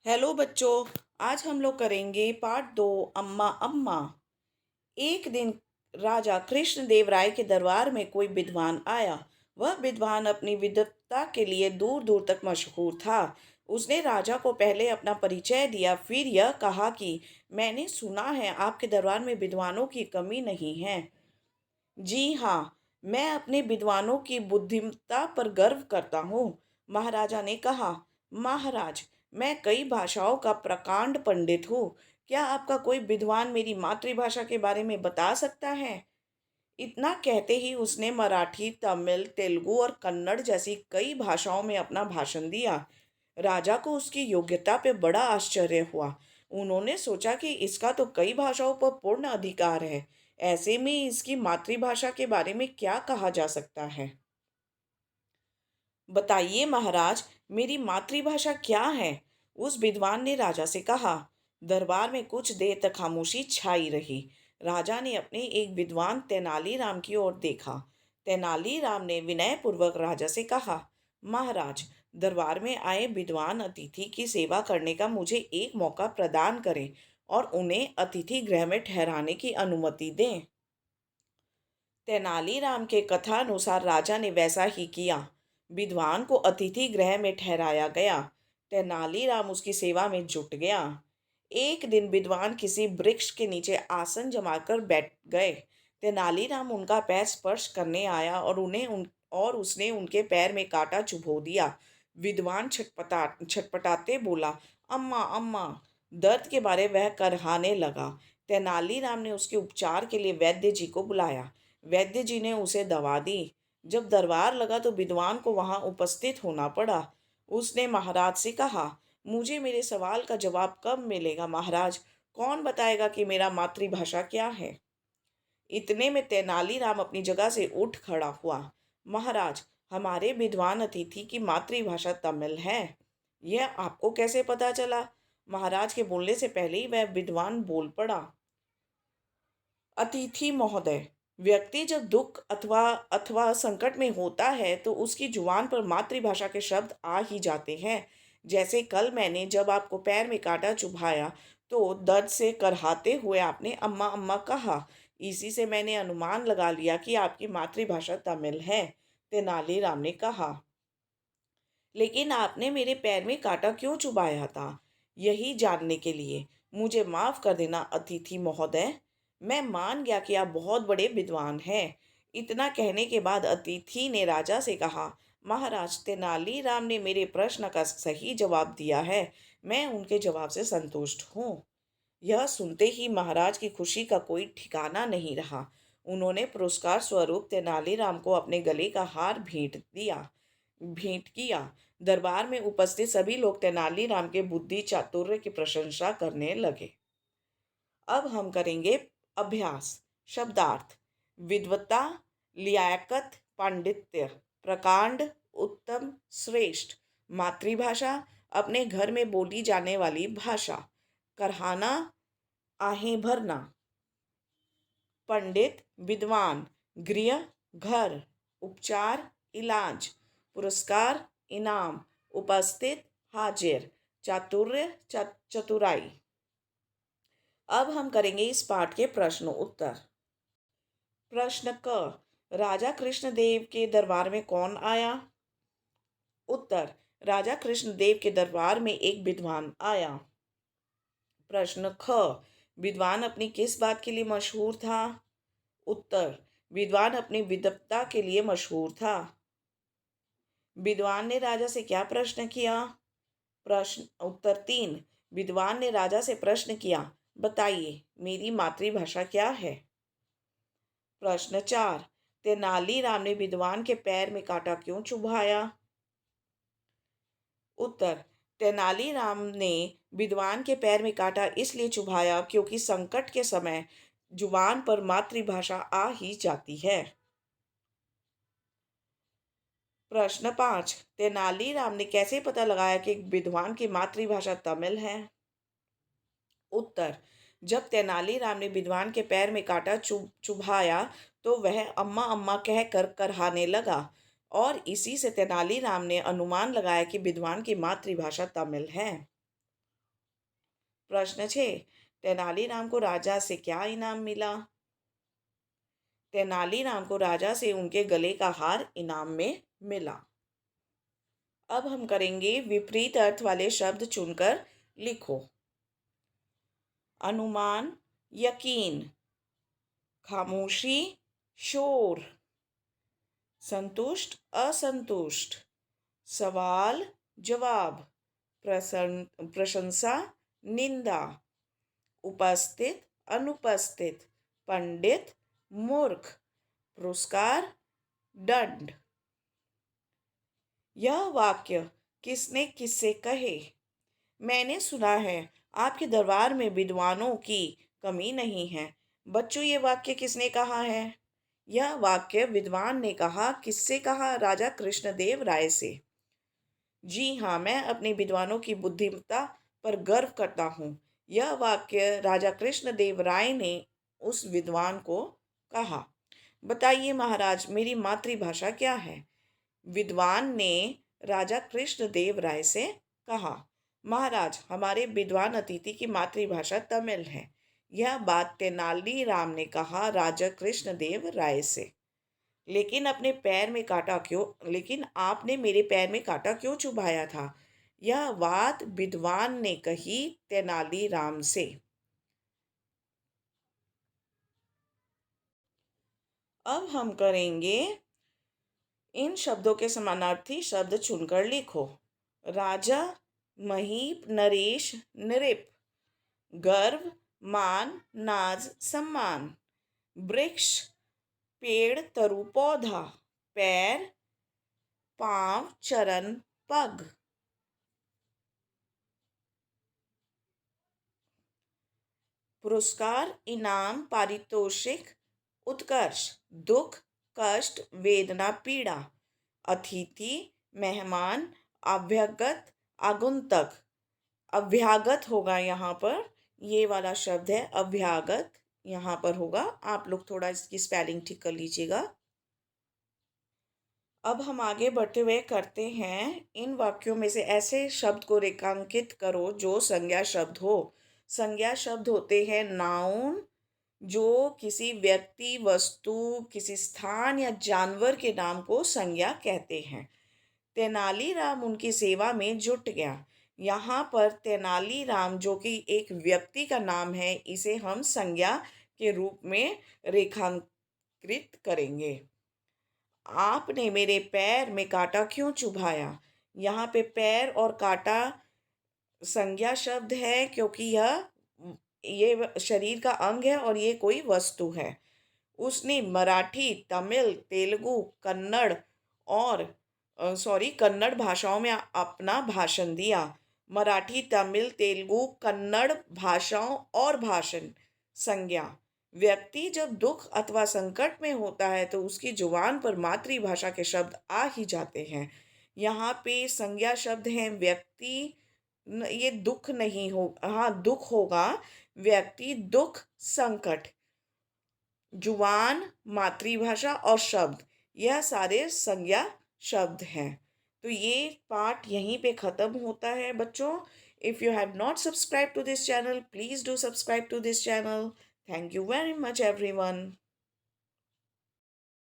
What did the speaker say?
Hello बच्चों। आज हम लोग करेंगे पार्ट 2। अम्मा अम्मा। एक दिन राजा कृष्णदेव राय के दरबार में कोई विद्वान आया। वह विद्वान अपनी विद्वता के लिए दूर दूर तक मशहूर था। उसने राजा को पहले अपना परिचय दिया, फिर यह कहा कि मैंने सुना है आपके दरबार में विद्वानों की कमी नहीं है। जी हाँ, मैं अपने विद्वानों की बुद्धिमत्ता पर गर्व करता हूँ, महाराजा ने कहा। महाराज, मैं कई भाषाओं का प्रकांड पंडित हूँ। क्या आपका कोई विद्वान मेरी मातृभाषा के बारे में बता सकता है? इतना कहते ही उसने मराठी, तमिल, तेलुगु और कन्नड़ जैसी कई भाषाओं में अपना भाषण दिया। राजा को उसकी योग्यता पे बड़ा आश्चर्य हुआ। उन्होंने सोचा कि इसका तो कई भाषाओं पर पूर्ण अधिकार है। ऐसे में इसकी मातृभाषा के बारे में क्या कहा जा सकता है? बताइए महाराज, मेरी मातृभाषा क्या है? उस विद्वान ने राजा से कहा। दरबार में कुछ देर तक खामोशी छाई रही। राजा ने अपने एक विद्वान तेनालीराम की ओर देखा। तेनालीराम ने विनयपूर्वक राजा से कहा, महाराज, दरबार में आए विद्वान अतिथि की सेवा करने का मुझे एक मौका प्रदान करें और उन्हें अतिथि गृह में ठहराने की अनुमति दें। तेनालीराम के कथानुसार राजा ने वैसा ही किया। विद्वान को अतिथि गृह में ठहराया गया। तेनालीराम उसकी सेवा में जुट गया। एक दिन विद्वान किसी वृक्ष के नीचे आसन जमाकर बैठ गए। तेनालीराम उनका पैर स्पर्श करने आया और उसने उनके पैर में कांटा चुभो दिया। विद्वान छटपटाते बोला, अम्मा अम्मा। दर्द के बारे वह करहाने लगा। तेनालीराम ने उसके उपचार के लिए वैद्य जी को बुलाया। वैद्य जी ने उसे दवा दी। जब दरबार लगा तो विद्वान को वहां उपस्थित होना पड़ा। उसने महाराज से कहा, मुझे मेरे सवाल का जवाब कब मिलेगा महाराज? कौन बताएगा कि मेरा मातृभाषा क्या है? इतने में तेनालीराम अपनी जगह से उठ खड़ा हुआ। महाराज, हमारे विद्वान अतिथि की मातृभाषा तमिल है। यह आपको कैसे पता चला? महाराज के बोलने से पहले ही वह विद्वान बोल पड़ा। अतिथि महोदय, व्यक्ति जब दुख अथवा अथवा संकट में होता है तो उसकी जुबान पर मातृभाषा के शब्द आ ही जाते हैं। जैसे कल मैंने जब आपको पैर में कांटा चुभाया तो दर्द से करहाते हुए आपने अम्मा अम्मा कहा। इसी से मैंने अनुमान लगा लिया कि आपकी मातृभाषा तमिल है, तेनालीराम ने कहा। लेकिन आपने मेरे पैर में कांटा क्यों चुभाया था? यही जानने के लिए। मुझे माफ कर देना अतिथि महोदय। मैं मान गया कि आप बहुत बड़े विद्वान हैं। इतना कहने के बाद अतिथि ने राजा से कहा, महाराज, तेनालीराम ने मेरे प्रश्न का सही जवाब दिया है। मैं उनके जवाब से संतुष्ट हूँ। यह सुनते ही महाराज की खुशी का कोई ठिकाना नहीं रहा। उन्होंने पुरस्कार स्वरूप तेनालीराम को अपने गले का हार भेंट किया। दरबार में उपस्थित सभी लोग तेनालीराम के बुद्धि चातुर्य की प्रशंसा करने लगे। अब हम करेंगे अभ्यास। शब्दार्थ: विद्वता, लियाकत, पांडित्य, प्रकांड, उत्तम, श्रेष्ठ। मातृभाषा, अपने घर में बोली जाने वाली भाषा। करहाना, आहें भरना। पंडित, विद्वान। गृह, घर। उपचार, इलाज। पुरस्कार, इनाम। उपस्थित, हाजिर। चातुर्य, चतुराई। अब हम करेंगे इस पाठ के प्रश्न उत्तर। प्रश्न क, राजा कृष्णदेव के दरबार में कौन आया? उत्तर, राजा कृष्णदेव के दरबार में एक विद्वान आया। प्रश्न ख, विद्वान अपनी किस बात के लिए मशहूर था? उत्तर, विद्वान अपनी विद्वता के लिए मशहूर था। विद्वान ने राजा से क्या प्रश्न किया? प्रश्न उत्तर 3, विद्वान ने राजा से प्रश्न किया, बताइए मेरी मातृभाषा क्या है? प्रश्न 4, तेनालीराम ने विद्वान के पैर में कांटा क्यों चुभाया? उत्तर, तेनालीराम ने विद्वान के पैर में कांटा इसलिए चुभाया क्योंकि संकट के समय जुबान पर मातृभाषा आ ही जाती है। प्रश्न 5, तेनालीराम ने कैसे पता लगाया कि विद्वान की मातृभाषा तमिल है? उत्तर, जब तेनालीराम ने विद्वान के पैर में कांटा चुभाया तो वह अम्मा अम्मा कह कर करहाने लगा और इसी से तेनालीराम ने अनुमान लगाया कि विद्वान की मातृभाषा तमिल है। प्रश्न 6, तेनालीराम को राजा से क्या इनाम मिला? तेनालीराम को राजा से उनके गले का हार इनाम में मिला। अब हम करेंगे विपरीत अर्थ वाले शब्द चुनकर लिखो। अनुमान, यकीन। खामोशी, शोर। संतुष्ट, असंतुष्ट। सवाल, जवाब। प्रशंसा, निंदा। उपस्थित, अनुपस्थित। पंडित, मूर्ख। पुरस्कार, दंड। यह वाक्य किसने किससे कहे? मैंने सुना है आपके दरबार में विद्वानों की कमी नहीं है। बच्चों, ये वाक्य किसने कहा है? यह वाक्य विद्वान ने कहा। किससे कहा? राजा कृष्णदेव राय से। जी हाँ, मैं अपने विद्वानों की बुद्धिमत्ता पर गर्व करता हूँ। यह वाक्य राजा कृष्णदेव राय ने उस विद्वान को कहा। बताइए महाराज, मेरी मातृभाषा क्या है? विद्वान ने राजा कृष्णदेव राय से कहा। महाराज, हमारे विद्वान अतिथि की मातृभाषा तमिल है। यह बात तेनालीराम ने कहा राजा कृष्णदेव राय से। लेकिन आपने मेरे पैर में कांटा क्यों चुभाया था? यह बात विद्वान ने कही तेनालीराम से। अब हम करेंगे इन शब्दों के समानार्थी शब्द चुनकर लिखो। राजा, महीप, नरेश, नृप। गर्व, मान, नाज, सम्मान। वृक्ष, पेड़, तरु, पौधा। पैर, पांव, चरण, पग। पुरस्कार, इनाम, पारितोषिक, उत्कर्ष। दुख, कष्ट, वेदना, पीड़ा। अतिथि, मेहमान, अभ्यागत, आगंतुक। अभ्यागत होगा यहाँ पर, ये वाला शब्द है अभ्यागत, यहाँ पर होगा। आप लोग थोड़ा इसकी स्पेलिंग ठीक कर लीजिएगा। अब हम आगे बढ़ते हुए करते हैं, इन वाक्यों में से ऐसे शब्द को रेखांकित करो जो संज्ञा शब्द हो। संज्ञा शब्द होते हैं नाउन, जो किसी व्यक्ति, वस्तु, किसी स्थान या जानवर के नाम को संज्ञा कहते हैं। तेनालीराम उनकी सेवा में जुट गया। यहाँ पर तेनालीराम, जो कि एक व्यक्ति का नाम है, इसे हम संज्ञा के रूप में रेखांकित करेंगे। आपने मेरे पैर में कांटा क्यों चुभाया? यहाँ पे पैर और कांटा संज्ञा शब्द है, क्योंकि ये शरीर का अंग है और ये कोई वस्तु है। उसने मराठी, तमिल, तेलुगु, कन्नड़ और कन्नड़ भाषाओं में अपना भाषण दिया। मराठी, तमिल, तेलुगु, कन्नड़ भाषाओं और भाषण। संज्ञा, व्यक्ति जब दुख अथवा संकट में होता है तो उसकी जुबान पर मातृभाषा के शब्द आ ही जाते हैं। यहाँ पे संज्ञा शब्द है व्यक्ति। ये दुख नहीं हो, हाँ दुख होगा। व्यक्ति, दुख, संकट। जुबान, मातृभाषा और शब्द, यह सारे संज्ञा शब्द हैं। तो ये पार्ट यहीं पे ख़त्म होता है बच्चों। If you have not subscribe to this channel, please do subscribe to this channel. Thank you very much everyone.